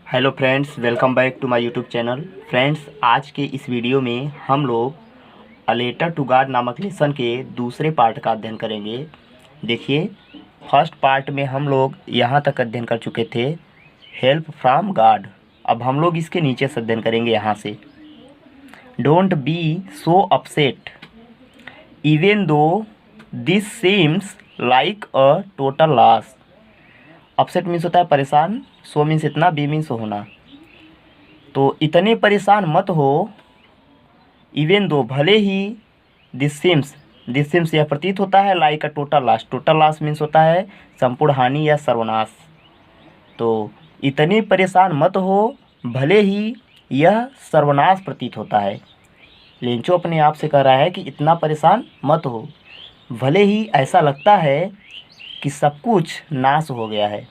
Hello friends, welcome back to my YouTube channel. Friends, आज के इस वीडियो में हम लोग अ लेटर टू गॉड नामक लेसन के दूसरे पार्ट का अध्ययन करेंगे। देखिए, फर्स्ट पार्ट में हम लोग यहाँ तक अध्ययन कर चुके थे, हेल्प फ्रॉम गॉड। अब हम लोग इसके नीचे से अध्ययन करेंगे यहाँ से। Don't be so upset even though this seems like a total loss. Upset means होता है परेशान, सो मीन्स इतना, बी मीन्स होना। तो इतने परेशान मत हो, इवन दो भले ही, दिस सिम्स यह प्रतीत होता है, like a total loss. Total loss means होता है संपूर्ण हानि या सर्वनाश। तो इतने परेशान मत हो, भले ही यह सर्वनाश प्रतीत होता है। लेंचो अपने आप से कह रहा है कि इतना परेशान मत हो, भले ही ऐसा लगता है कि सब कुछ नाश हो गया है।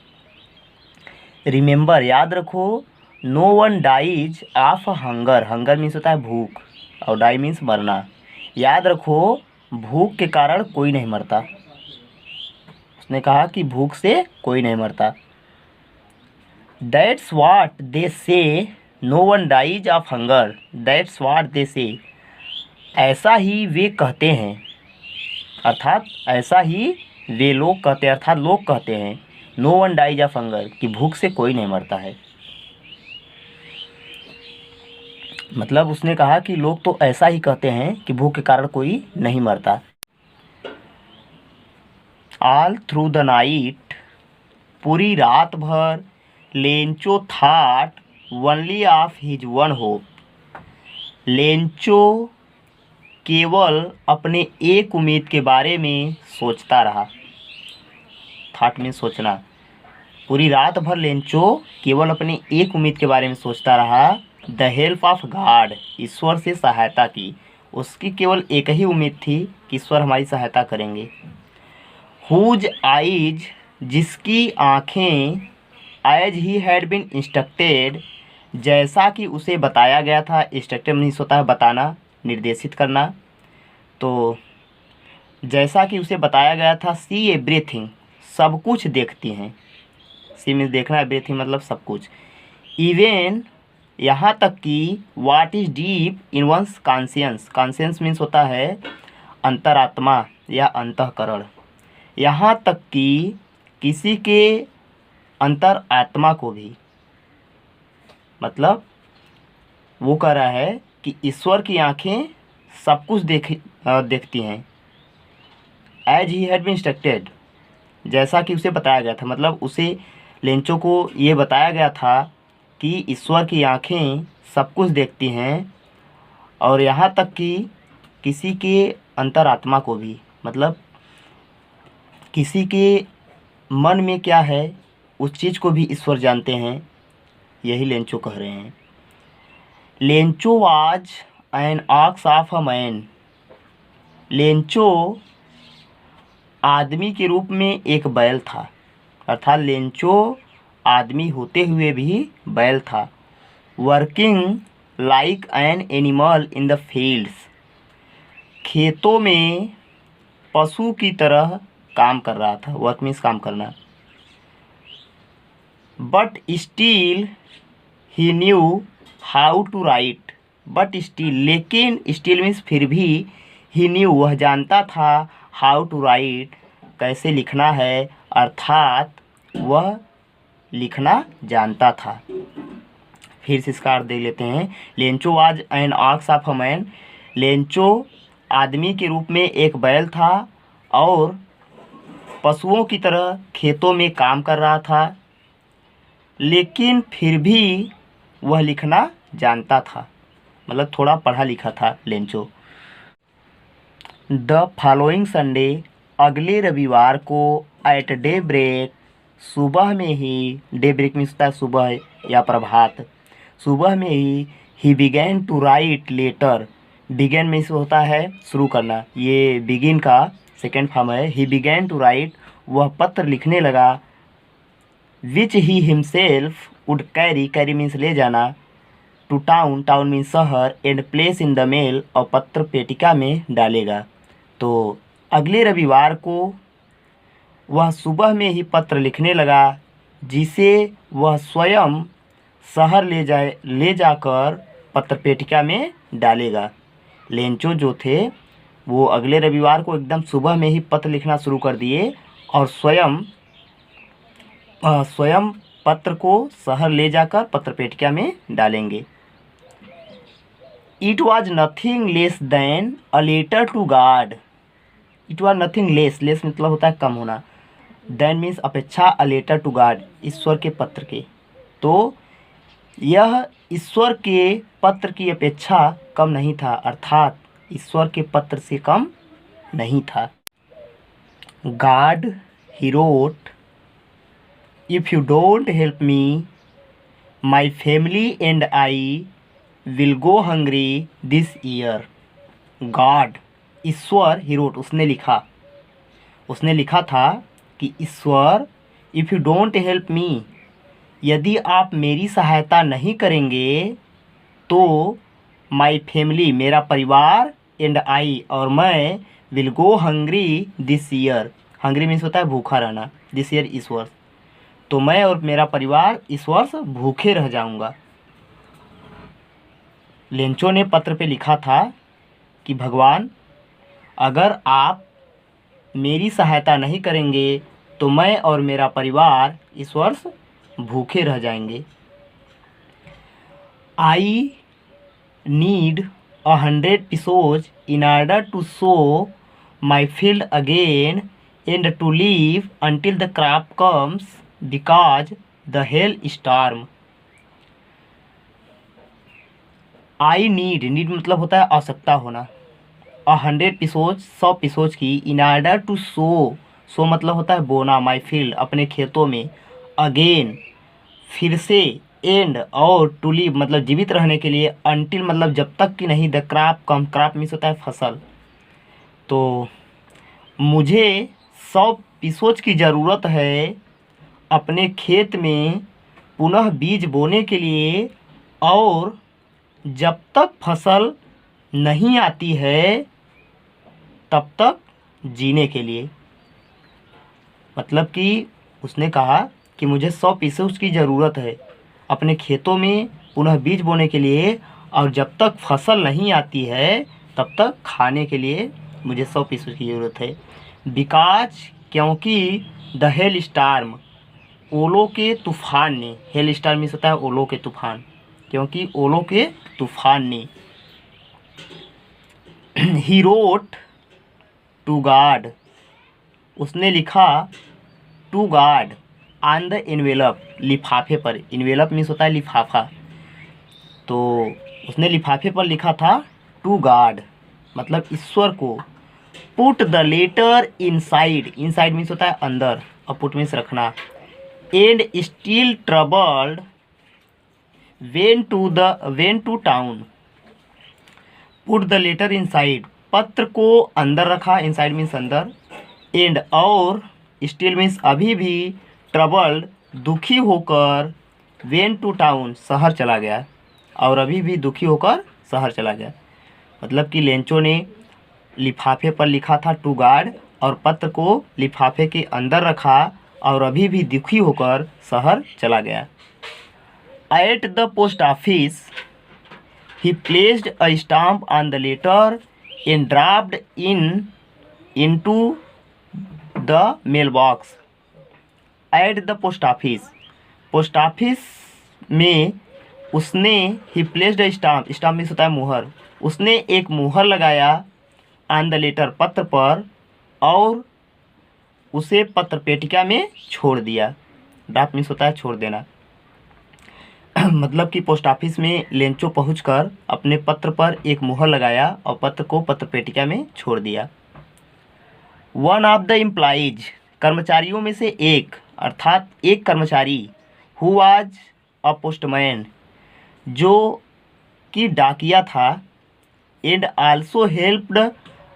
रिमेंबर, याद रखो, no one dies of hunger. Hunger means होता है भूख, और डाई मीन्स मरना। याद रखो, भूख के कारण कोई नहीं मरता। उसने कहा कि भूख से कोई नहीं मरता। That's what they say, no one dies of hunger. That's what they say, ऐसा ही वे कहते हैं, अर्थात ऐसा ही वे लोग कहते हैं, अर्थात लोग कहते हैं, no one dies of hunger, कि भूख से कोई नहीं मरता है। मतलब उसने कहा कि लोग तो ऐसा ही कहते हैं कि भूख के कारण कोई नहीं मरता। ऑल थ्रू द नाइट, पूरी रात भर, Lencho thought only of his one hope. Lencho केवल अपने एक उम्मीद के बारे में सोचता रहा। थाट में सोचना। पूरी रात भर लेंचो केवल अपनी एक उम्मीद के बारे में सोचता रहा, द हेल्प ऑफ गॉड, ईश्वर से सहायता की। उसकी केवल एक ही उम्मीद थी कि ईश्वर हमारी सहायता करेंगे। हुज आइज, जिसकी आँखें, as he had been instructed, जैसा कि उसे बताया गया था। इंस्ट्रक्टेड मीन्स होता है बताना, निर्देशित करना। तो जैसा कि उसे बताया गया था, सी एवरीथिंग, सब कुछ देखती हैं। सी मीन्स देखना, एवरीथिंग मतलब सब कुछ। इवेन, यहाँ तक कि, what is deep in one's conscience. Conscience means होता है अंतरात्मा या अंतःकरण। यहाँ तक कि किसी के अंतर आत्मा को भी, मतलब वो कह रहा है कि ईश्वर की आंखें सब कुछ देखती हैं। As he had been instructed, जैसा कि उसे बताया गया था, मतलब उसे, लेंचो को ये बताया गया था कि ईश्वर की आंखें सब कुछ देखती हैं, और यहाँ तक कि किसी के अंतरात्मा को भी, मतलब किसी के मन में क्या है उस चीज़ को भी ईश्वर जानते हैं। यही लेंचो कह रहे हैं। Lencho was an ox of a man. Lencho आदमी के रूप में एक बैल था, अर्थात लेंचो आदमी होते हुए भी बैल था। Working like an animal in the fields, खेतों में पशु की तरह काम कर रहा था। वर्क मीन्स काम करना। But still he knew how to write. But still, लेकिन, स्टिल मीन्स फिर भी, ही न्यू वह जानता था, हाउ टू राइट कैसे लिखना है, अर्थात वह लिखना जानता था। फिर से इसका अर्थ देख लेते हैं। Lencho was an ox of a man. Lencho आदमी के रूप में एक बैल था और पशुओं की तरह खेतों में काम कर रहा था, लेकिन फिर भी वह लिखना जानता था, मतलब थोड़ा पढ़ा लिखा था लेंचो। द फॉलोइंग संडे, अगले रविवार को, एट डे ब्रेक, सुबह में ही, डे ब्रेक मीन्स होता है सुबह या प्रभात, सुबह में he began to write letter. Began means होता है शुरू करना, ये बिगिन का सेकेंड फॉर्म है। ही बिगैन टू राइट, वह पत्र लिखने लगा। Which he himself would carry, carry means ले जाना, टू टाउन, टाउन मीन्स शहर, and place in the mail, और पत्र पेटिका में डालेगा। तो अगले रविवार को वह सुबह में ही पत्र लिखने लगा, जिसे वह स्वयं शहर ले जाकर पत्रपेटिका में डालेगा। लेंचो जो थे वो अगले रविवार को एकदम सुबह में ही पत्र लिखना शुरू कर दिए और स्वयं पत्र को शहर ले जाकर पत्रपेटिका में डालेंगे। It was nothing less than a letter to God. It was nothing less, less मतलब होता है कम होना, देन मीन्स अपेक्षा, अ लेटर टू गॉड ईश्वर के पत्र के। तो यह ईश्वर के पत्र की अपेक्षा कम नहीं था, अर्थात ईश्वर के पत्र से कम नहीं था। God he wrote, if you don't help me my family and I will go hungry this year. God ईश्वर, ही रोट उसने लिखा था कि ईश्वर, if you don't help me, यदि आप मेरी सहायता नहीं करेंगे तो माई फैमिली मेरा परिवार, एंड आई और मैं, will go hungry this year. Hungry means होता है भूखा रहना, दिस ईयर इस वर्ष, तो मैं और मेरा परिवार इस वर्ष भूखे रह जाऊंगा। लेंचो ने पत्र पे लिखा था कि भगवान, अगर आप मेरी सहायता नहीं करेंगे तो मैं और मेरा परिवार इस वर्ष भूखे रह जाएंगे। I need 100 pesos in order to sow my field again and to live until the crop comes because the hail storm. I need मतलब होता है आवश्यकता होना, 100 pesos 100 pesos की, इन ऑर्डर टू सो मतलब होता है बोना, माई फील्ड अपने खेतों में, अगेन फिर से, एंड और टू लिव मतलब जीवित रहने के लिए, अनटिल मतलब जब तक कि नहीं, the crop come, crop means होता है फसल। तो मुझे 100 pesos की ज़रूरत है अपने खेत में पुनः बीज बोने के लिए और जब तक फसल नहीं आती है तब तक जीने के लिए। मतलब कि उसने कहा कि मुझे 100 pesos की ज़रूरत है अपने खेतों में पुनः बीज बोने के लिए और जब तक फसल नहीं आती है तब तक खाने के लिए मुझे 100 pesos की ज़रूरत है। बिकॉज क्योंकि द हेल स्टार्म, ओलों के तूफान ने, हेल स्टार्म मीन्स होता है ओलों के तूफान, क्योंकि ओलों के तूफान ने। ही रोट टू गॉड, उसने लिखा to God on the envelope, लिफाफे पर, एनवेलप मीन्स होता है लिफाफा, तो उसने लिफाफे पर लिखा था टू गॉड मतलब ईश्वर को। Put the letter inside, inside means होता है अंदर और पुट मीन्स रखना, and still troubled went to town. Put the letter inside, पत्र को अंदर रखा, इनसाइड मीन्स अंदर, एंड और स्टिल मीन्स अभी भी, ट्रबल्ड दुखी होकर, वेन टू टाउन शहर चला गया, और अभी भी दुखी होकर शहर चला गया। मतलब कि लेंचो ने लिफाफे पर लिखा था टू गॉड और पत्र को लिफाफे के अंदर रखा और अभी भी दुखी होकर शहर चला गया। At the post office he placed a stamp on the letter and dropped into the mail box. At the post office में उसने, he placed a stamp, stamp means होता है मुहर, उसने एक मुहर लगाया ऑन द लेटर पत्र पर और उसे पत्र पेटिका में छोड़ दिया। ड्रॉप मीन्स होता है छोड़ देना। मतलब कि पोस्ट ऑफिस में लेंचो पहुंचकर अपने पत्र पर एक मुहर लगाया और पत्र को पत्र पेटिका में छोड़ दिया। वन ऑफ द एम्प्लॉइज, कर्मचारियों में से एक, अर्थात एक कर्मचारी, हु वाज अ पोस्टमैन, जो कि डाकिया था, and also helped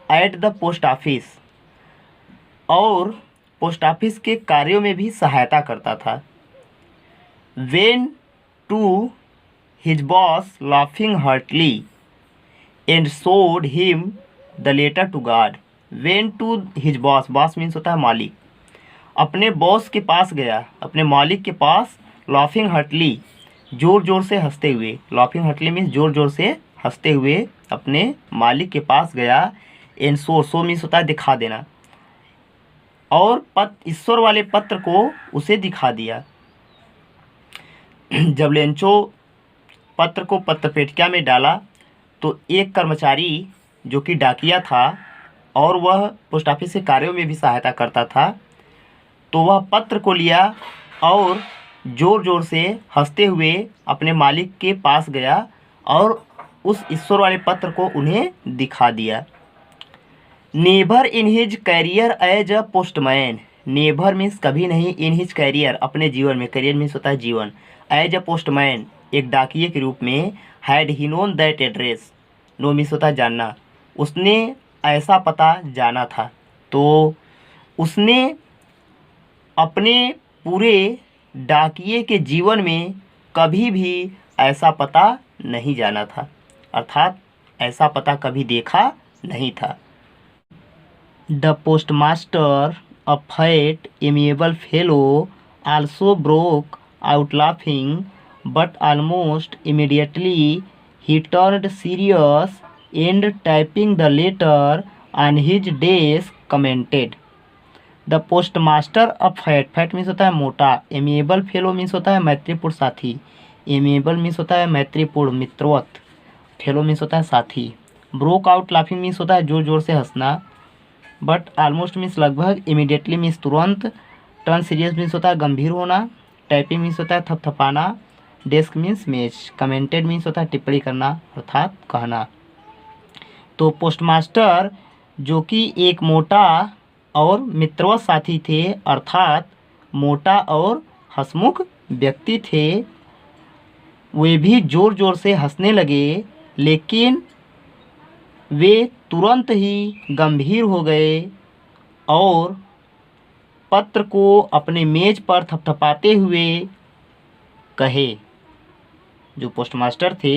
at the post office, और पोस्ट ऑफिस के कार्यों में भी सहायता करता था। Went to his boss laughing heartily and showed him the letter to God. Went to his boss, boss means होता है मालिक, अपने बॉस के पास गया, अपने मालिक के पास, लाफिंग हार्टली जोर जोर से हंसते हुए, लाफिंग हार्टली मीन्स जोर जोर से हंसते हुए अपने मालिक के पास गया। एंड सो मीन्स होता है दिखा देना, और ईश्वर वाले पत्र को उसे दिखा दिया। जब लेंचो पत्र को पत्रपेटिका में डाला तो एक कर्मचारी जो कि डाकिया था और वह पोस्ट ऑफिस के कार्यों में भी सहायता करता था, तो वह पत्र को लिया और ज़ोर ज़ोर से हंसते हुए अपने मालिक के पास गया और उस ईश्वर वाले पत्र को उन्हें दिखा दिया। Never in his career as a postman, never means कभी नहीं, इन हिज कैरियर अपने जीवन में, कैरियर मीन्स होता है जीवन, एज अ पोस्टमैन एक डाकिये के रूप में, had he known that address, know means होता है जानना, उसने ऐसा पता जाना था। तो उसने अपने पूरे डाकिये के जीवन में कभी भी ऐसा पता नहीं जाना था, अर्थात ऐसा पता कभी देखा नहीं था। The postmaster, a fat amiable fellow, also broke out laughing, but almost immediately he turned serious and typing the letter on his desk commented, the postmaster of fat means होता है मोटा, एमिएबल फेलो मीन्स होता है मैत्रीपूर्ण साथी, amiable means होता है मैत्रीपूर्ण मित्रवत, फेलो मीन्स होता है साथी, ब्रोक आउट लाफिंग मीन्स होता है जोर जोर से हंसना, बट ऑलमोस्ट मीन्स लगभग, इमीडिएटली मीन्स तुरंत, टर्न सीरियस मीन्स होता है गंभीर होना, टाइपिंग मीन्स होता है थपथपाना, डेस्क मीन्स मेज, कमेंटेड मीन्स होता है टिप्पणी करना अर्थात कहना। तो पोस्टमास्टर जो कि एक मोटा और मित्रवत साथी थे, अर्थात मोटा और हंसमुख व्यक्ति थे, वे भी ज़ोर ज़ोर से हंसने लगे, लेकिन वे तुरंत ही गंभीर हो गए और पत्र को अपने मेज पर थपथपाते हुए कहे। जो पोस्टमास्टर थे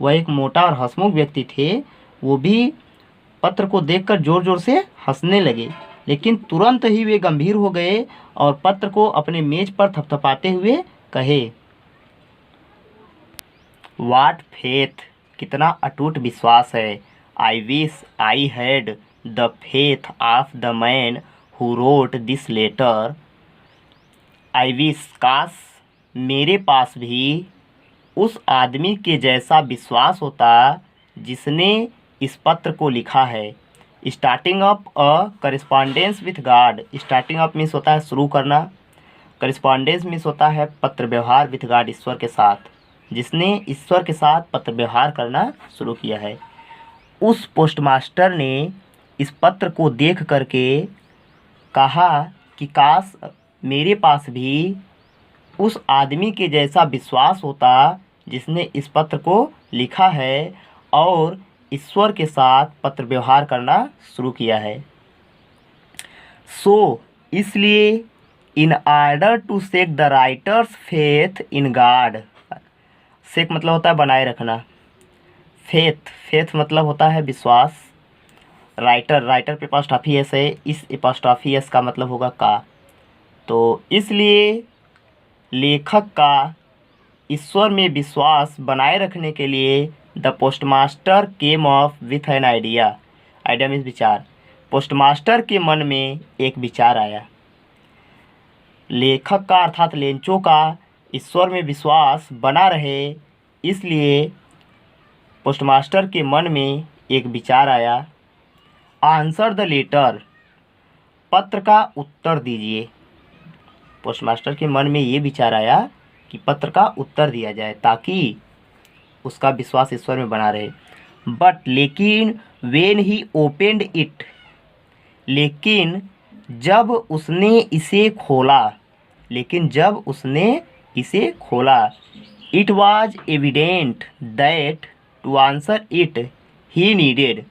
वह एक मोटा और हंसमुख व्यक्ति थे, वो भी पत्र को देखकर ज़ोर ज़ोर से हंसने लगे, लेकिन तुरंत ही वे गंभीर हो गए और पत्र को अपने मेज पर थपथपाते हुए कहे, वाट फेथ, कितना अटूट विश्वास है, I wish I had the faith of the man who wrote this letter, I wish काश मेरे पास भी उस आदमी के जैसा विश्वास होता जिसने इस पत्र को लिखा है। Starting up a correspondence with God, starting up means होता है शुरू करना, करिस्पॉन्डेंस मीन्स होता है पत्र व्यवहार विथ गॉड ईश्वर के साथ, जिसने ईश्वर के साथ पत्र व्यवहार करना शुरू किया है। उस पोस्टमास्टर ने इस पत्र को देख करके कहा कि काश मेरे पास भी उस आदमी के जैसा विश्वास होता जिसने इस पत्र को लिखा है और ईश्वर के साथ पत्र व्यवहार करना शुरू किया है। सो इसलिए in order to shake the writer's faith in God, shake मतलब होता है बनाए रखना, फेथ, फेथ मतलब होता है विश्वास, राइटर, राइटर पे एपॉस्ट्रॉफी एस है, इस एपॉस्ट्रॉफी एस का मतलब होगा का, तो इसलिए लेखक का ईश्वर में विश्वास बनाए रखने के लिए the postmaster came of with an idea, idea means विचार, पोस्टमास्टर के मन में एक विचार आया। लेखक का अर्थात लेंचो का ईश्वर में विश्वास बना रहे, इसलिए पोस्टमास्टर के मन में एक विचार आया, आंसर द लेटर, पत्र का उत्तर दीजिए। पोस्टमास्टर के मन में ये विचार आया कि पत्र का उत्तर दिया जाए ताकि उसका विश्वास ईश्वर में बना रहे। बट लेकिन वेन ही ओपेंड इट, लेकिन जब उसने इसे खोला, लेकिन जब उसने इसे खोला, it was evident that to answer it he needed,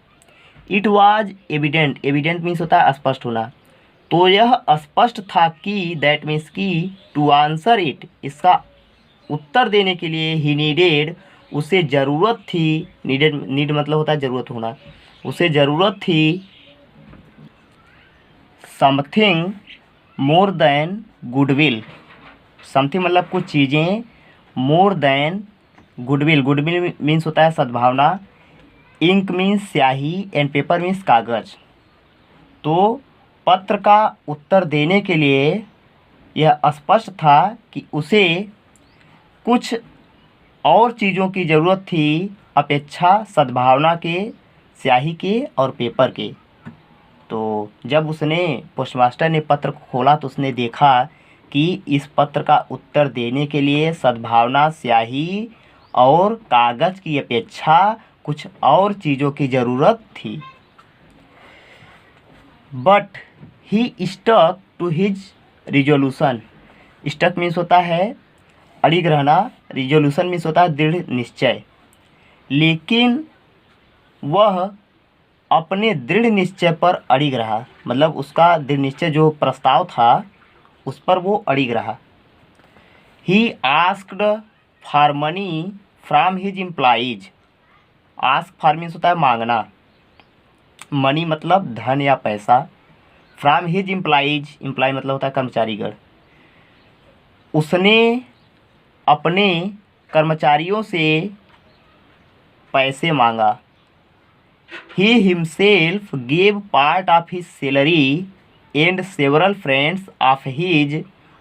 it was evident, evident means होता है स्पष्ट होना, तो यह स्पष्ट था कि दैट मीन्स की टू आंसर इट, इसका उत्तर देने के लिए ही नीडेड, उसे ज़रूरत थी, नीडेड, नीड मतलब होता है ज़रूरत होना, उसे ज़रूरत थी something more than goodwill, something मतलब कुछ चीज़ें more than goodwill, goodwill means होता है सद्भावना, इंक मीन्स स्याही एंड पेपर मीन्स कागज। तो पत्र का उत्तर देने के लिए यह स्पष्ट था कि उसे कुछ और चीज़ों की ज़रूरत थी अपेक्षा सद्भावना के, स्याही के और पेपर के। तो जब उसने पोस्टमास्टर ने पत्र को खोला तो उसने देखा कि इस पत्र का उत्तर देने के लिए सद्भावना, स्याही और कागज़ की अपेक्षा कुछ और चीज़ों की ज़रूरत थी। But he stuck to his resolution. Stuck means होता है अड़िग रहना, रिजोल्यूशन मीन्स होता है दृढ़ निश्चय। लेकिन वह अपने दृढ़ निश्चय पर अड़िग रहा, मतलब उसका दृढ़ निश्चय जो प्रस्ताव था उस पर वो अड़िग रहा। He asked for money from his employees. Ask for means होता है मांगना, मनी मतलब धन या पैसा, फ्रॉम हिज एम्प्लॉइज, एम्प्लॉय मतलब होता है कर्मचारीगण। उसने अपने कर्मचारियों से पैसे मांगा। He himself gave part of his salary and several friends of his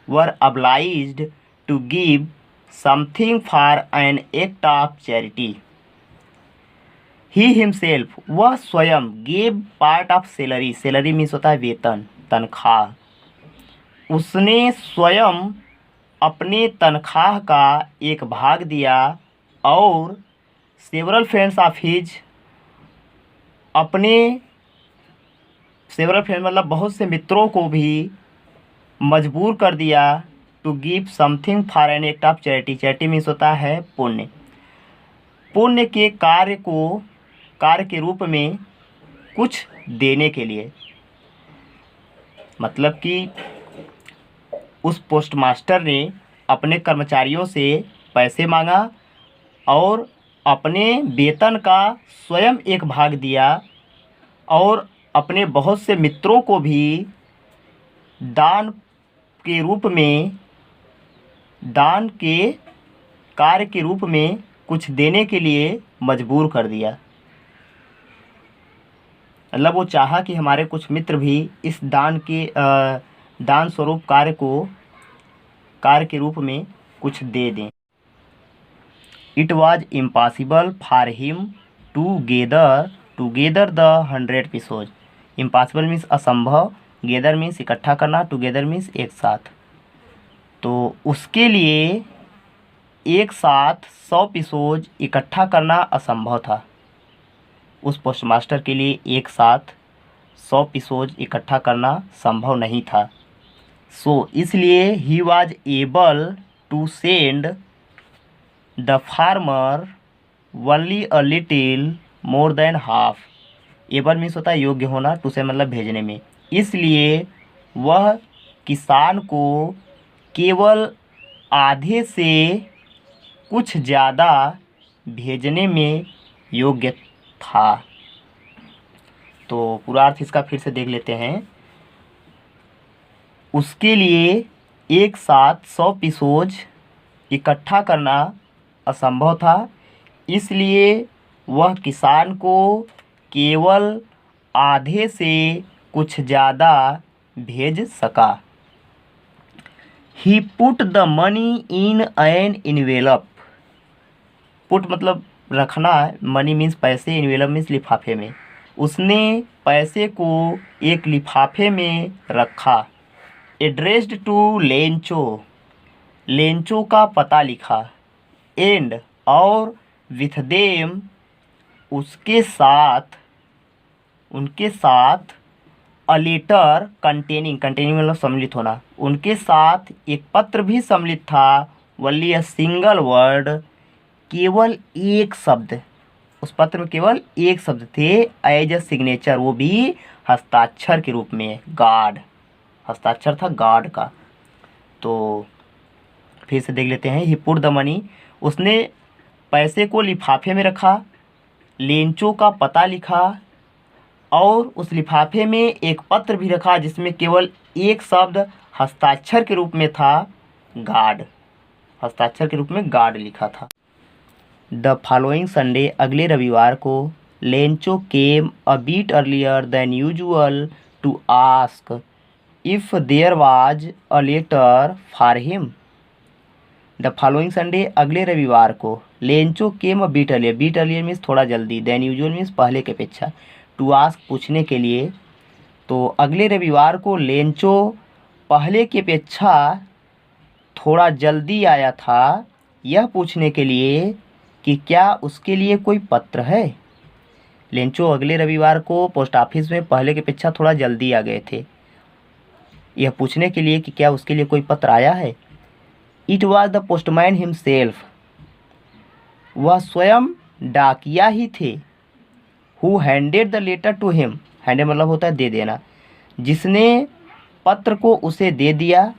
were obliged to give something for an act of charity. He himself, वह स्वयं, gave part of salary, salary means होता है वेतन, तनख्वाह। उसने स्वयं अपने तनख्वाह का एक भाग दिया और several friends of his, अपने सेवरल फ्रेंड मतलब बहुत से मित्रों को भी मजबूर कर दिया to give something for an act of charity. Charity means होता है पुण्य, पुण्य के कार्य के रूप में कुछ देने के लिए। मतलब कि उस पोस्टमास्टर ने अपने कर्मचारियों से पैसे मांगा और अपने वेतन का स्वयं एक भाग दिया और अपने बहुत से मित्रों को भी दान के रूप में, दान के कार्य के रूप में कुछ देने के लिए मजबूर कर दिया। मतलब वो चाहा कि हमारे कुछ मित्र भी इस दान स्वरूप कार्य के रूप में कुछ दे दें। It was impossible for him to gather the 100 pesos. Impossible means असंभव, gather means इकट्ठा करना, together means एक साथ। तो उसके लिए एक साथ 100 पिसोज इकट्ठा करना असंभव था। उस पोस्टमास्टर के लिए एक साथ 100 पिसोज इकट्ठा करना संभव नहीं था। इसलिए he was able to send the farmer only a little more than half. Able means होता है योग्य होना, टू से मतलब भेजने में। इसलिए वह किसान को केवल आधे से कुछ ज़्यादा भेजने में योग्य था। तो पूरा अर्थ इसका फिर से देख लेते हैं। उसके लिए एक साथ 100 पिसोज इकट्ठा करना असंभव था, इसलिए वह किसान को केवल आधे से कुछ ज़्यादा भेज सका। He put the money in an envelope. Put मतलब रखना, मनी मीन्स पैसे, एनवेलप मीन्स लिफाफे में। उसने पैसे को एक लिफाफे में रखा। एड्रेस्ड टू लेंचो, लेंचो का पता लिखा। एंड और विथ देम उसके साथ, उनके साथ अ लेटर कंटेनिंग, कंटेनिंग मतलब सम्मिलित होना, उनके साथ एक पत्र भी सम्मिलित था। ओनली अ सिंगल वर्ड, केवल एक शब्द, उस पत्र में केवल एक शब्द थे। एज अ सिग्नेचर, वो भी हस्ताक्षर के रूप में, गार्ड, हस्ताक्षर था गार्ड का। तो फिर से देख लेते हैं। ही पुट द मनी, उसने पैसे को लिफाफे में रखा, लेंचो का पता लिखा और उस लिफाफे में एक पत्र भी रखा जिसमें केवल एक शब्द हस्ताक्षर के रूप में था, गार्ड। हस्ताक्षर के रूप में गार्ड लिखा था। द फॉलोइंग संडे, अगले रविवार को, Lencho came a bit earlier than usual to ask if there was a letter for him. The following Sunday, अगले रविवार को, Lencho came a bit earlier, bit earlier means थोड़ा जल्दी, देन यूजुअल मीन्स पहले के अपेक्षा, टू आस्क पूछने के लिए। तो अगले रविवार को लेंचो पहले की अपेक्षा थोड़ा जल्दी आया था, यह पूछने के लिए कि क्या उसके लिए कोई पत्र है। लेंचो अगले रविवार को पोस्ट ऑफिस में पहले की अपेक्षा थोड़ा जल्दी आ गए थे, यह पूछने के लिए कि क्या उसके लिए कोई पत्र आया है। It was the postman himself, वह स्वयं डाकिया ही थे। Who handed the letter to him, handed मतलब होता है दे देना, जिसने पत्र को उसे दे दिया।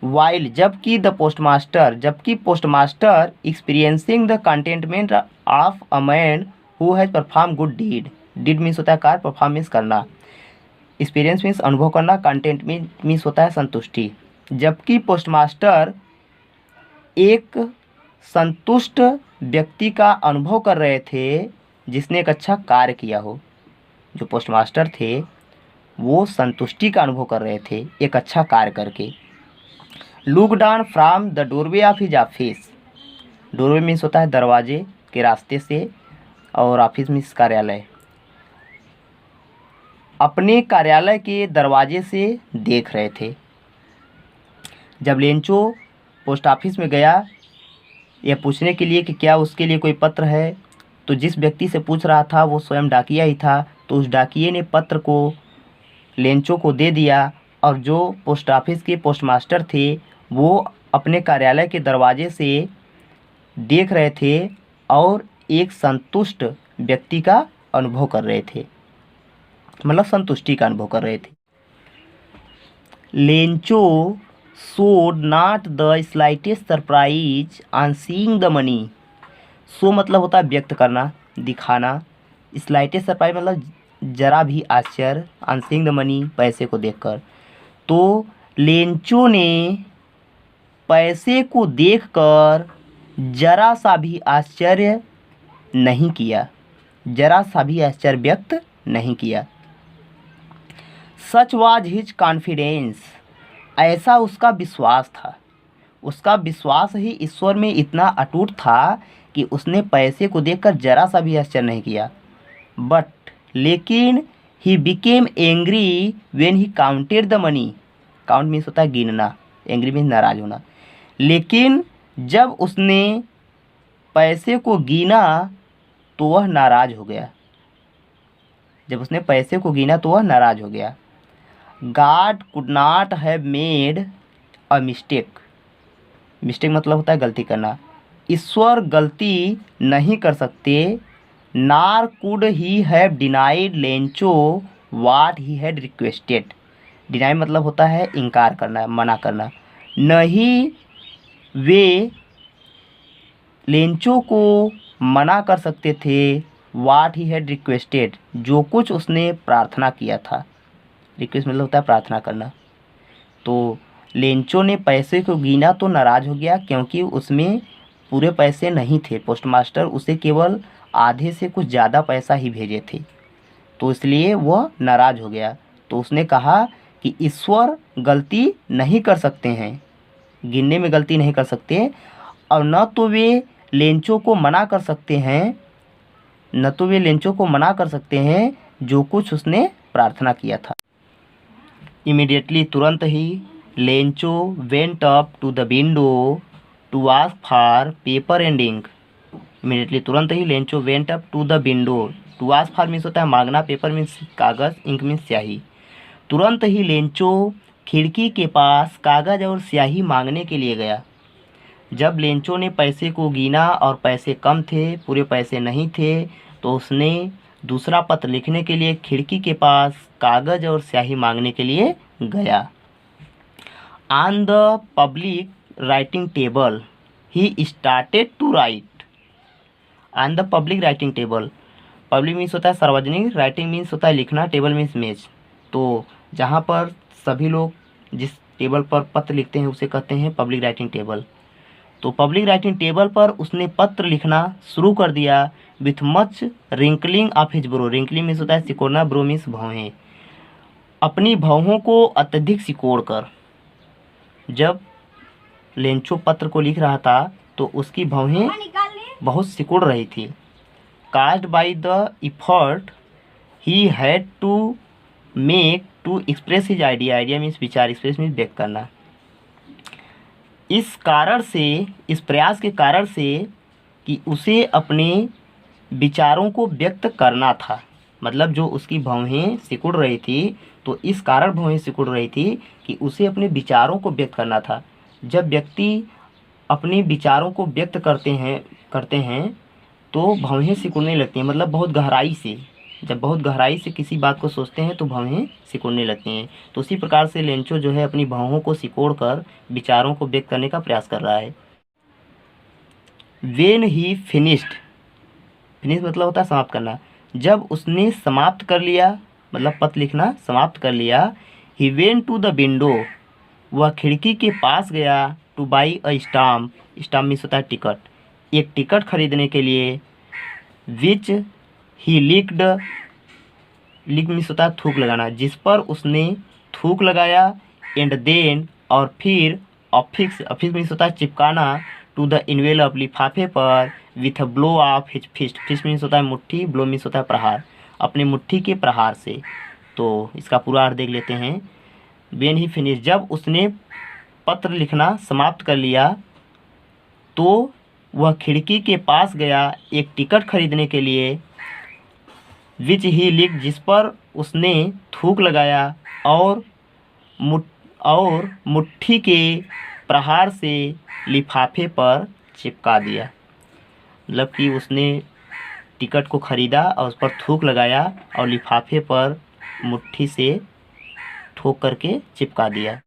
वाइल, जबकि द पोस्टमास्टर, जबकि postmaster experiencing the contentment of a man who has perform good deed, deed means होता है कार्य, परफॉर्म मीन्स करना, एक्सपीरियंस मीन्स अनुभव करना, कंटेंटमेंट मीन्स होता है संतुष्टि। जबकि पोस्टमास्टर एक संतुष्ट व्यक्ति का अनुभव कर रहे थे जिसने एक अच्छा कार्य किया हो। जो पोस्टमास्टर थे वो संतुष्टि का अनुभव कर रहे थे एक अच्छा कार्य करके। Look down from the doorway of his office, doorway means होता है दरवाजे के रास्ते से, और ऑफिस मीन्स कार्यालय, अपने कार्यालय के दरवाजे से देख रहे थे। जब लेंचो पोस्ट ऑफिस में गया यह पूछने के लिए कि क्या उसके लिए कोई पत्र है, तो जिस व्यक्ति से पूछ रहा था वो स्वयं डाकिया ही था, तो उस डाकिये ने पत्र को लेंचो को दे दिया, और जो पोस्ट ऑफिस के पोस्टमास्टर थे वो अपने कार्यालय के दरवाजे से देख रहे थे और एक संतुष्ट व्यक्ति का अनुभव कर रहे थे, मतलब संतुष्टि का अनुभव कर रहे थे। Lencho showed not the slightest surprise on seeing the money, show मतलब होता है व्यक्त करना, दिखाना, स्लाइटेस्ट सरप्राइज मतलब जरा भी आश्चर्य, ऑन सीइंग द मनी पैसे को देखकर। तो लेंचो ने पैसे को देखकर जरा सा भी आश्चर्य नहीं किया, जरा सा भी आश्चर्य व्यक्त नहीं किया। सच वाज हिज कॉन्फिडेंस, ऐसा उसका विश्वास था, उसका विश्वास ही ईश्वर में इतना अटूट था कि उसने पैसे को देखकर जरा सा भी आश्चर्य नहीं किया। बट लेकिन he became angry when he counted the money, count means होता है गिनना, एंग्री मीन्स नाराज होना। लेकिन जब उसने पैसे को गिना तो वह नाराज हो गया, जब उसने पैसे को गिना तो वह नाराज हो गया। God could not have made a mistake, mistake मतलब होता है गलती करना, ईश्वर गलती नहीं कर सकते। Nor could he have denied Lencho what he had requested, deny मतलब होता है इनकार करना, मना करना। नहीं वे लेंचो को मना कर सकते थे what he had requested, जो कुछ उसने प्रार्थना किया था, रिक्वेस्ट मतलब होता है प्रार्थना करना। तो लेंचो ने पैसे को गिना तो नाराज़ हो गया क्योंकि उसमें पूरे पैसे नहीं थे, पोस्टमास्टर उसे केवल आधे से कुछ ज़्यादा पैसा ही भेजे थे, तो इसलिए वह नाराज़ हो गया। तो उसने कहा कि ईश्वर गलती नहीं कर सकते हैं, गिनने में गलती नहीं कर सकते, और न तो वे लेंचो को मना कर सकते हैं, न तो वे लेंचो को मना कर सकते हैं जो कुछ उसने प्रार्थना किया था। इमीडिएटली तुरंत ही Lencho went up to the window to ask for paper and ink, immediately तुरंत ही Lencho went up to the window, to ask for means होता है मांगना, पेपर मीन्स कागज़, इंक मीन्स स्याही। तुरंत ही लेंचो खिड़की के पास कागज़ और स्याही मांगने के लिए गया। जब लेंचो ने पैसे को गिना और पैसे कम थे, पूरे पैसे नहीं थे, तो उसने दूसरा पत्र लिखने के लिए खिड़की के पास कागज़ और स्याही मांगने के लिए गया। On the public writing table he started to write, on the public writing table, public means होता है सार्वजनिक, राइटिंग मीन्स होता है लिखना, टेबल मीन्स मेज। तो जहाँ पर सभी लोग जिस टेबल पर पत्र लिखते हैं उसे कहते हैं पब्लिक राइटिंग टेबल। तो पब्लिक राइटिंग टेबल पर उसने पत्र लिखना शुरू कर दिया। With much wrinkling of his bro, wrinkling means होता है सिकोड़ना, ब्रो मीन्स भौहें, अपनी भौहों को अत्यधिक सिकोड़ कर। जब लेंचो पत्र को लिख रहा था तो उसकी भौहें बहुत सिकुड़ रही थी। Caused by the effort he had to make to express his idea, idea means विचार, एक्सप्रेस मीन्स व्यक्त करना। इस कारण से, इस प्रयास के कारण से कि उसे अपने विचारों को व्यक्त करना था, मतलब जो उसकी भौहें सिकुड़ रही थी, तो इस कारण भौहें सिकुड़ रही थी कि उसे अपने विचारों को व्यक्त करना था। जब व्यक्ति अपने विचारों को व्यक्त करते हैं तो भौहें सिकुड़ने लगती हैं, मतलब बहुत गहराई से, जब बहुत गहराई से किसी बात को सोचते हैं तो भौहें सिकुड़ने लगती हैं। तो उसी प्रकार से लेंचो जो है अपनी भौहों को सिकोड़कर विचारों को व्यक्त करने का प्रयास कर रहा है। वेन ही फिनिश्ड, फिनिश मतलब होता है समाप्त करना। जब उसने समाप्त कर लिया, मतलब पत्र लिखना समाप्त कर लिया, he went to the window, वह खिड़की के पास गया, to buy a stamp, stamp means होता है टिकट, एक टिकट खरीदने के लिए। विच ही लिक्ड, लिक मीन्स होता है थूक लगाना, जिस पर उसने थूक लगाया। एंड देन, और फिर अफिक्स, अफिक्स मीन्स होता है चिपकाना, टू द इन्वेलप, लिफाफे पर, with a blow of his fist, fist means होता है मुट्ठी, ब्लो मीन्स होता है प्रहार, अपने मुट्ठी के प्रहार से। तो इसका पूरा अर्थ देख लेते हैं। वेन ही फिनिश, जब उसने पत्र लिखना समाप्त कर लिया तो वह खिड़की के पास गया एक टिकट खरीदने के लिए। विच ही लिक, जिस पर उसने थूक लगाया, और मुट्ठी के प्रहार से लिफाफे पर चिपका दिया, मतलब कि उसने टिकट को खरीदा और उस पर थूक लगाया और लिफाफे पर मुट्ठी से ठोक करके चिपका दिया।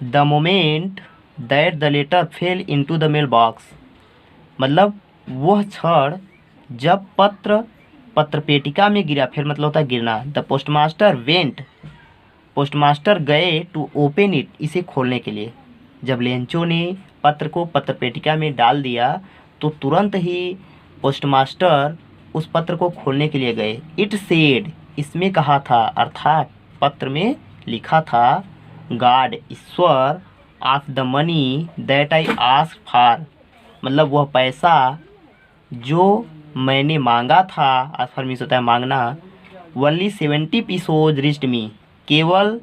The moment that the letter fell into the mail box, मतलब वह क्षण जब पत्र पेटिका में गिरा, फिर मतलब होता है गिरना। द पोस्टमास्टर वेंट, पोस्टमास्टर गए, टू ओपन इट, इसे खोलने के लिए। जब लेंचो ने पत्र को पत्र पेटिका में डाल दिया तो तुरंत ही पोस्टमास्टर उस पत्र को खोलने के लिए गए। इट सेड, इसमें कहा था, अर्थात पत्र में लिखा था, God, Ishwar, of the money that I ask for, मतलब वह पैसा जो मैंने मांगा था, आस्क फॉर मीन्स होता है मांगना। ओनली 70 पीसोज रिच्ड मी, केवल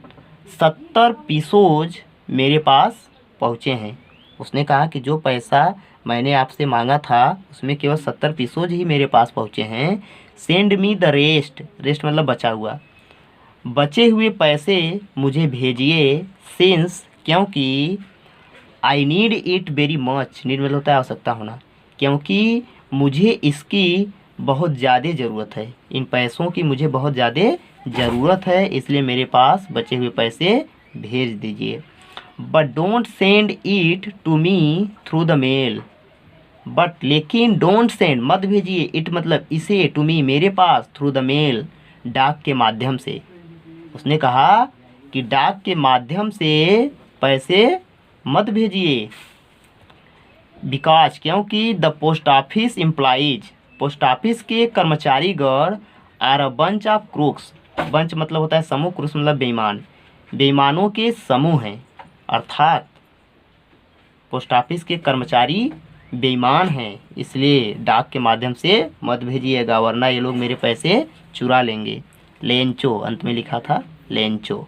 70 पीसोज मेरे पास पहुँचे हैं। उसने कहा कि जो पैसा मैंने आपसे मांगा था उसमें केवल 70 पीसोज ही मेरे पास पहुँचे हैं। Send me the rest, rest मतलब बचा हुआ, बचे हुए पैसे मुझे भेजिए। सिंस, क्योंकि, I need it very much, need मतलब होता है आवश्यकता होना, क्योंकि मुझे इसकी बहुत ज़्यादा ज़रूरत है, इन पैसों की मुझे बहुत ज़्यादा ज़रूरत है, इसलिए मेरे पास बचे हुए पैसे भेज दीजिए। But don't send it to me through the mail, but लेकिन डोंट सेंड मत भेजिए, इट मतलब इसे, टू मी मेरे पास, थ्रू द मेल डाक के माध्यम से। उसने कहा कि डाक के माध्यम से पैसे मत भेजिए। बिकॉज, क्योंकि the post office employees, post office के कर्मचारीगण, are a bunch of crooks, bunch मतलब होता है समूह, क्रूक्स मतलब बेईमान, बेईमानों के समूह हैं, अर्थात पोस्ट ऑफिस के कर्मचारी बेईमान हैं, इसलिए डाक के माध्यम से मत भेजिएगा वरना ये लोग मेरे पैसे चुरा लेंगे। लेंचो, अंत में लिखा था लेंचो।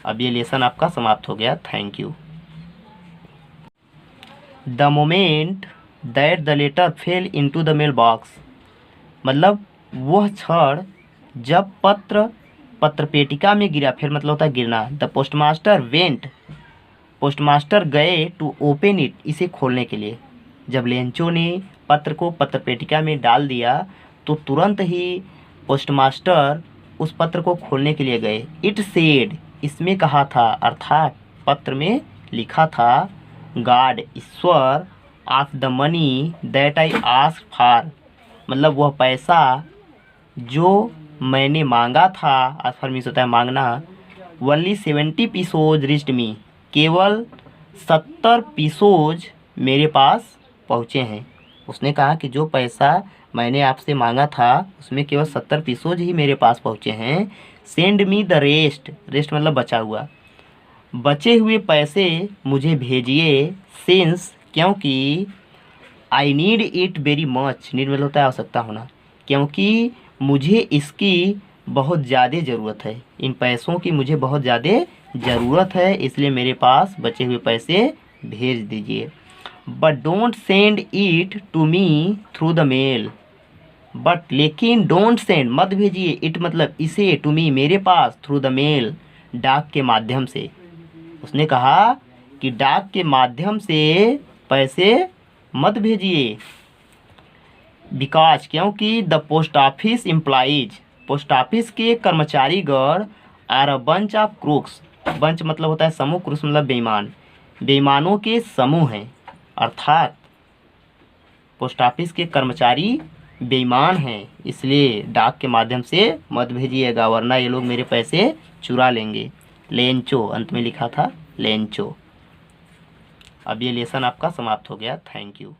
अब ये लेसन आपका समाप्त हो गया। Thank you. The moment that the letter fell into the mail box, मतलब वह क्षण जब पत्र पेटिका में गिरा, फिर मतलब होता है गिरना। द पोस्टमास्टर वेंट, पोस्टमास्टर गए, टू ओपन इट, इसे खोलने के लिए। जब लेंचो ने पत्र को पत्र पेटिका में डाल दिया तो तुरंत ही पोस्टमास्टर उस पत्र को खोलने के लिए गए। इट सेड, इसमें कहा था, अर्थात पत्र में लिखा था, God, Ishwar, of the money that I ask for, मतलब वह पैसा जो मैंने मांगा था, आस्क फॉर मीन्स होता है मांगना। ओनली 70 पीसोज रिच्ड मी, केवल 70 पीसोज मेरे पास पहुँचे हैं। उसने कहा कि जो पैसा मैंने आपसे मांगा था उसमें केवल 70 पीसोज ही मेरे पास पहुँचे हैं। Send me the rest, rest मतलब बचा हुआ, बचे हुए पैसे मुझे भेजिए। सिंस, क्योंकि I need it very much, need मतलब होता है आवश्यकता होना, क्योंकि मुझे इसकी बहुत ज़्यादा ज़रूरत है, इन पैसों की मुझे बहुत ज़्यादा ज़रूरत है, इसलिए मेरे पास बचे हुए पैसे भेज दीजिए। But don't send it to me through the mail, but लेकिन डोंट सेंड मत भेजिए, इट मतलब इसे, टू मी मेरे पास, थ्रू द मेल डाक के माध्यम से। उसने कहा कि डाक के माध्यम से पैसे मत भेजिए। बिकॉज, क्योंकि the post office employees, post office के कर्मचारीगण are a bunch of crooks, bunch मतलब होता है समूह, क्रूक्स मतलब बेईमान, बेईमानों के समूह हैं, अर्थात पोस्ट ऑफिस के कर्मचारी बेईमान हैं, इसलिए डाक के माध्यम से मत भेजिएगा वरना ये लोग मेरे पैसे चुरा लेंगे। लेंचो अंत में लिखा था, लेंचो। अब ये लेसन आपका समाप्त हो गया। Thank you.